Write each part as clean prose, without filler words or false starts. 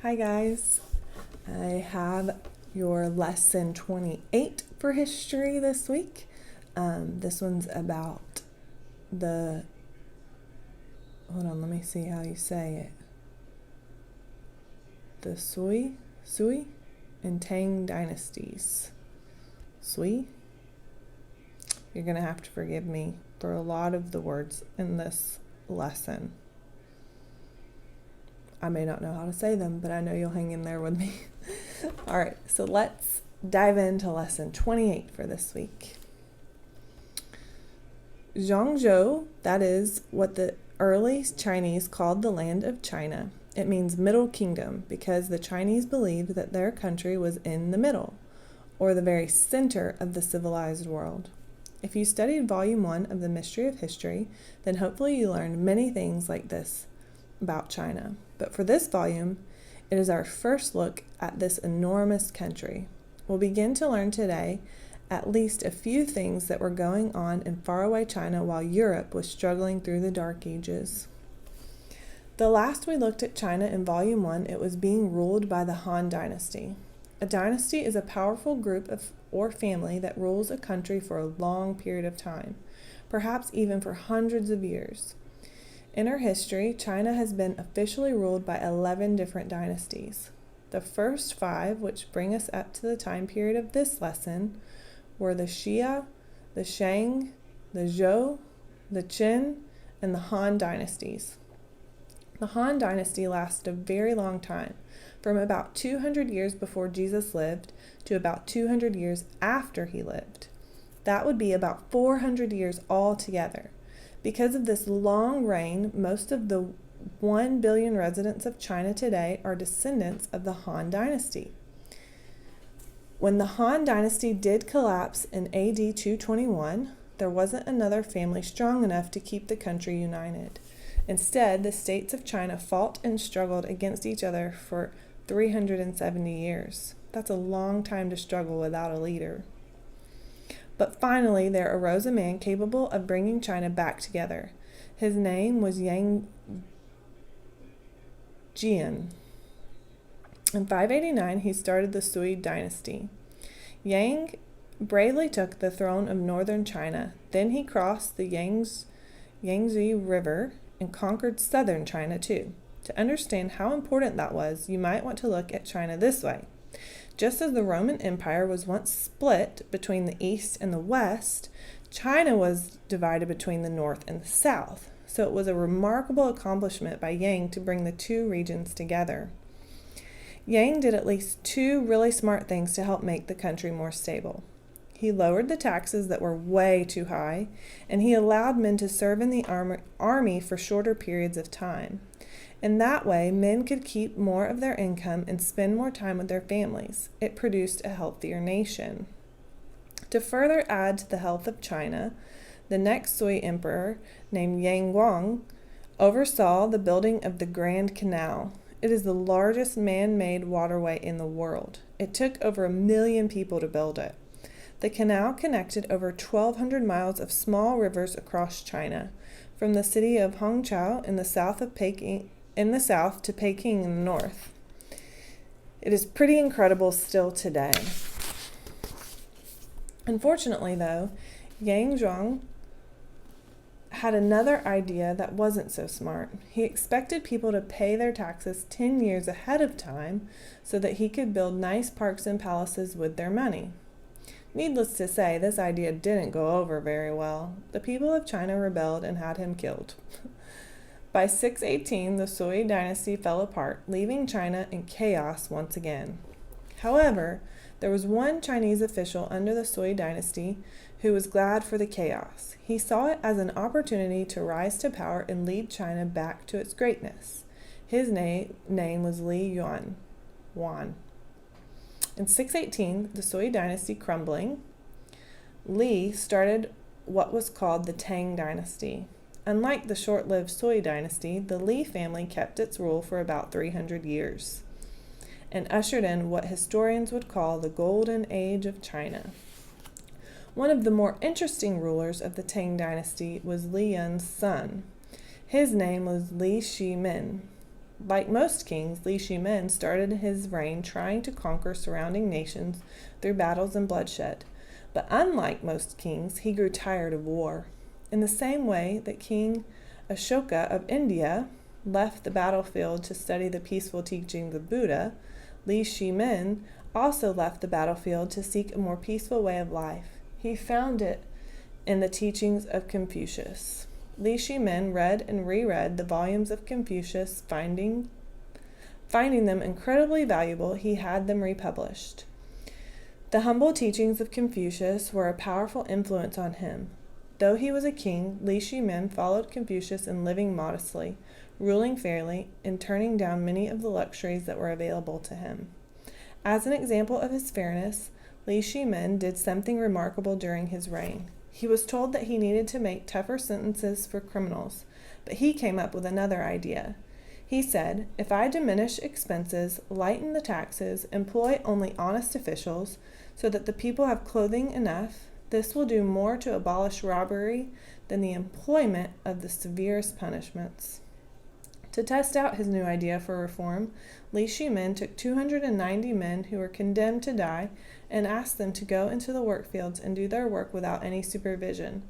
Hi guys, I have your lesson 28 for history this week. This one's about hold on, let me see how you say it. The Sui and Tang dynasties. Sui? You're going to have to forgive me for a lot of the words in this lesson. I may not know how to say them, but I know you'll hang in there with me. All right, so let's dive into lesson 28 for this week. Zhongzhou, that is what the early Chinese called the land of China. It means Middle Kingdom because the Chinese believed that their country was in the middle, or the very center of the civilized world. If you studied Volume 1 of the Mystery of History, then hopefully you learned many things like this about China. But for this volume, it is our first look at this enormous country. We'll begin to learn today at least a few things that were going on in faraway China while Europe was struggling through the Dark Ages. The last we looked at China in Volume 1, it was being ruled by the Han Dynasty. A dynasty is a powerful group or family that rules a country for a long period of time, perhaps even for hundreds of years. In our history, China has been officially ruled by 11 different dynasties. The first 5, which bring us up to the time period of this lesson, were the Xia, the Shang, the Zhou, the Qin, and the Han dynasties. The Han dynasty lasted a very long time, from about 200 years before Jesus lived to about 200 years after he lived. That would be about 400 years altogether. Because of this long reign, most of the 1 billion residents of China today are descendants of the Han Dynasty. When the Han Dynasty did collapse in AD 221, there wasn't another family strong enough to keep the country united. Instead, the states of China fought and struggled against each other for 370 years. That's a long time to struggle without a leader. But finally, there arose a man capable of bringing China back together. His name was Yang Jian. In 589, he started the Sui dynasty. Yang bravely took the throne of northern China. Then he crossed the Yangtze River and conquered southern China too. To understand how important that was, you might want to look at China this way. Just as the Roman Empire was once split between the east and the west, China was divided between the north and the south. So it was a remarkable accomplishment by Yang to bring the two regions together. Yang did at least 2 really smart things to help make the country more stable. He lowered the taxes that were way too high, and he allowed men to serve in the army for shorter periods of time. In that way, men could keep more of their income and spend more time with their families. It produced a healthier nation. To further add to the health of China, the next Sui emperor, named Yang Guang, oversaw the building of the Grand Canal. It is the largest man-made waterway in the world. It took over 1 million people to build it. The canal connected over 1,200 miles of small rivers across China, from the city of Hangzhou in the south to Peking in the north. It is pretty incredible still today. Unfortunately, though, Yang Zhuang had another idea that wasn't so smart. He expected people to pay their taxes 10 years ahead of time so that he could build nice parks and palaces with their money. Needless to say, this idea didn't go over very well. The people of China rebelled and had him killed. By 618, the Sui dynasty fell apart, leaving China in chaos once again. However, there was one Chinese official under the Sui dynasty who was glad for the chaos. He saw it as an opportunity to rise to power and lead China back to its greatness. His name was Li Yuan. In 618, the Sui dynasty crumbling, Li started what was called the Tang dynasty. Unlike the short-lived Sui dynasty, the Li family kept its rule for about 300 years and ushered in what historians would call the Golden Age of China. One of the more interesting rulers of the Tang dynasty was Li Yun's son. His name was Li Shimin. Like most kings, Li Shimen started his reign trying to conquer surrounding nations through battles and bloodshed. But unlike most kings, he grew tired of war. In the same way that King Ashoka of India left the battlefield to study the peaceful teachings of Buddha, Li Shimen also left the battlefield to seek a more peaceful way of life. He found it in the teachings of Confucius. Li Shimen read and reread the volumes of Confucius, finding them incredibly valuable. He had them republished. The humble teachings of Confucius were a powerful influence on him. Though he was a king, Li Shimen followed Confucius in living modestly, ruling fairly, and turning down many of the luxuries that were available to him. As an example of his fairness, Li Shimen did something remarkable during his reign. He was told that he needed to make tougher sentences for criminals, but he came up with another idea. He said, "If I diminish expenses, lighten the taxes, employ only honest officials, so that the people have clothing enough, this will do more to abolish robbery than the employment of the severest punishments." To test out his new idea for reform, Li Shimen took 290 men who were condemned to die and asked them to go into the work fields and do their work without any supervision.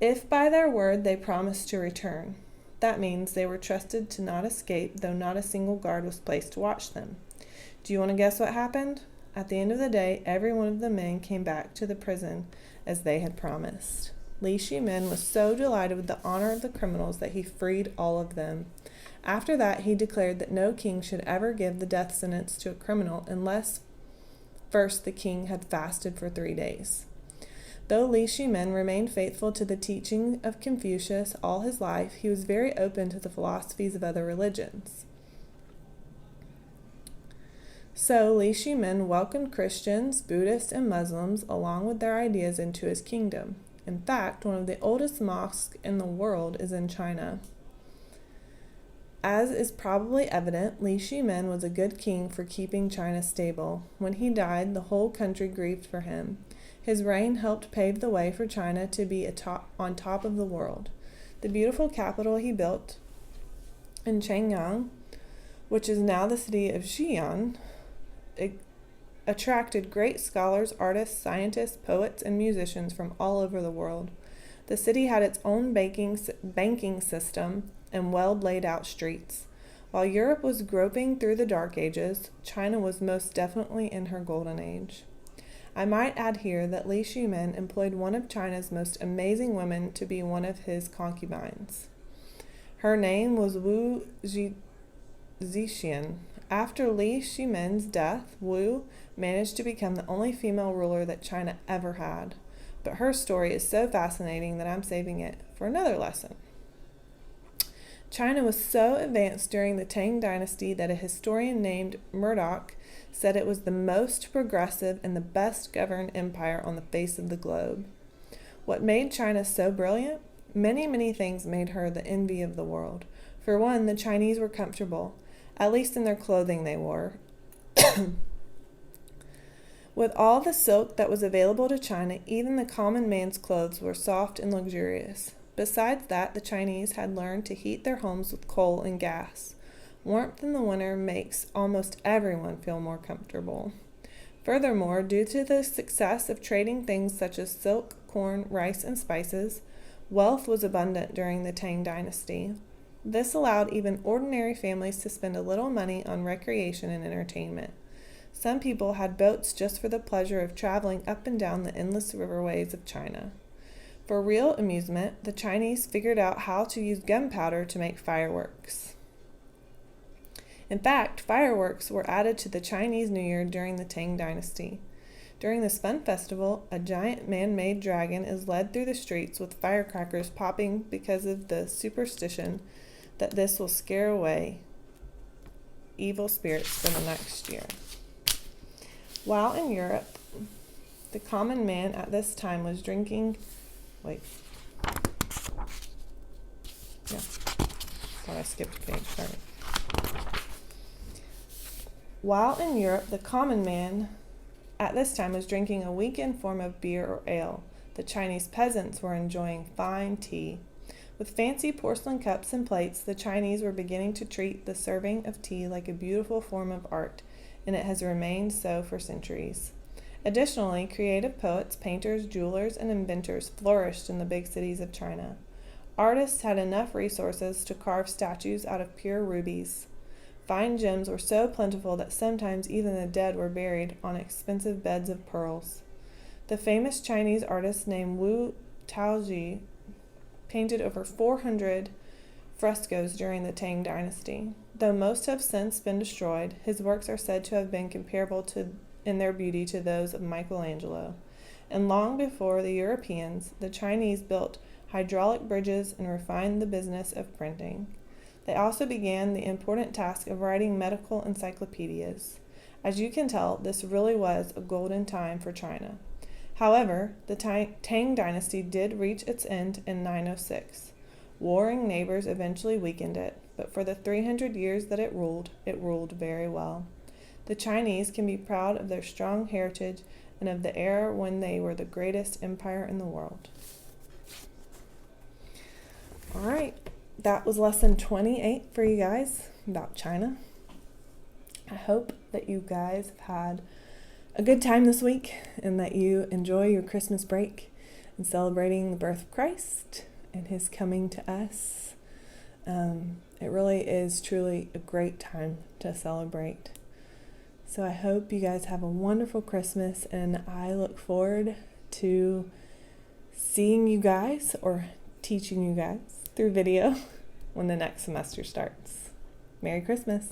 If by their word they promised to return, that means they were trusted to not escape, though not a single guard was placed to watch them. Do you want to guess what happened? At the end of the day, every one of the men came back to the prison as they had promised. Li Shimen was so delighted with the honor of the criminals that he freed all of them. After that, he declared that no king should ever give the death sentence to a criminal unless first the king had fasted for 3 days. Though Li Shimen remained faithful to the teaching of Confucius all his life, he was very open to the philosophies of other religions. So Li Shimen welcomed Christians, Buddhists, and Muslims along with their ideas into his kingdom. In fact, one of the oldest mosques in the world is in China. As is probably evident, Li Shimen was a good king for keeping China stable. When he died, the whole country grieved for him. His reign helped pave the way for China to be on top of the world. The beautiful capital he built in Chang'an, which is now the city of Xi'an, attracted great scholars, artists, scientists, poets, and musicians from all over the world. The city had its own banking system and well laid out streets. While Europe was groping through the Dark Ages, China was most definitely in her golden age. I might add here that Li Shimen employed one of China's most amazing women to be one of his concubines. Her name was Wu Zetian. After Li Shimen's death, Wu managed to become the only female ruler that China ever had. But her story is so fascinating that I'm saving it for another lesson. China was so advanced during the Tang Dynasty that a historian named Murdoch said it was the most progressive and the best governed empire on the face of the globe. What made China so brilliant? Many things made her the envy of the world. For one, the Chinese were comfortable, at least in their clothing they wore. With all the silk that was available to China, even the common man's clothes were soft and luxurious. Besides that, the Chinese had learned to heat their homes with coal and gas. Warmth in the winter makes almost everyone feel more comfortable. Furthermore, due to the success of trading things such as silk, corn, rice, and spices, wealth was abundant during the Tang Dynasty. This allowed even ordinary families to spend a little money on recreation and entertainment. Some people had boats just for the pleasure of traveling up and down the endless riverways of China. For real amusement, the Chinese figured out how to use gunpowder to make fireworks. In fact, fireworks were added to the Chinese New Year during the Tang Dynasty. During this fun festival, a giant man-made dragon is led through the streets with firecrackers popping because of the superstition that this will scare away evil spirits for the next year. While in Europe, the common man at this time was drinking... Thought I skipped a page. Sorry. While in Europe, the common man at this time was drinking a weakened form of beer or ale. The Chinese peasants were enjoying fine tea. With fancy porcelain cups and plates, the Chinese were beginning to treat the serving of tea like a beautiful form of art, and it has remained so for centuries. Additionally, creative poets, painters, jewelers, and inventors flourished in the big cities of China. Artists had enough resources to carve statues out of pure rubies. Fine gems were so plentiful that sometimes even the dead were buried on expensive beds of pearls. The famous Chinese artist named Wu Taoji painted over 400 frescoes during the Tang Dynasty. Though most have since been destroyed, his works are said to have been comparable in their beauty to those of Michelangelo. And long before the Europeans, the Chinese built hydraulic bridges and refined the business of printing. They also began the important task of writing medical encyclopedias. As you can tell, this really was a golden time for China. However, the Tang Dynasty did reach its end in 906. Warring neighbors eventually weakened it, but for the 300 years that it ruled very well. The Chinese can be proud of their strong heritage and of the era when they were the greatest empire in the world. All right. That was lesson 28 for you guys about China. I hope that you guys have had a good time this week and that you enjoy your Christmas break and celebrating the birth of Christ and his coming to us. It really is truly a great time to celebrate. So I hope you guys have a wonderful Christmas, and I look forward to seeing you guys or teaching you guys through video when the next semester starts. Merry Christmas!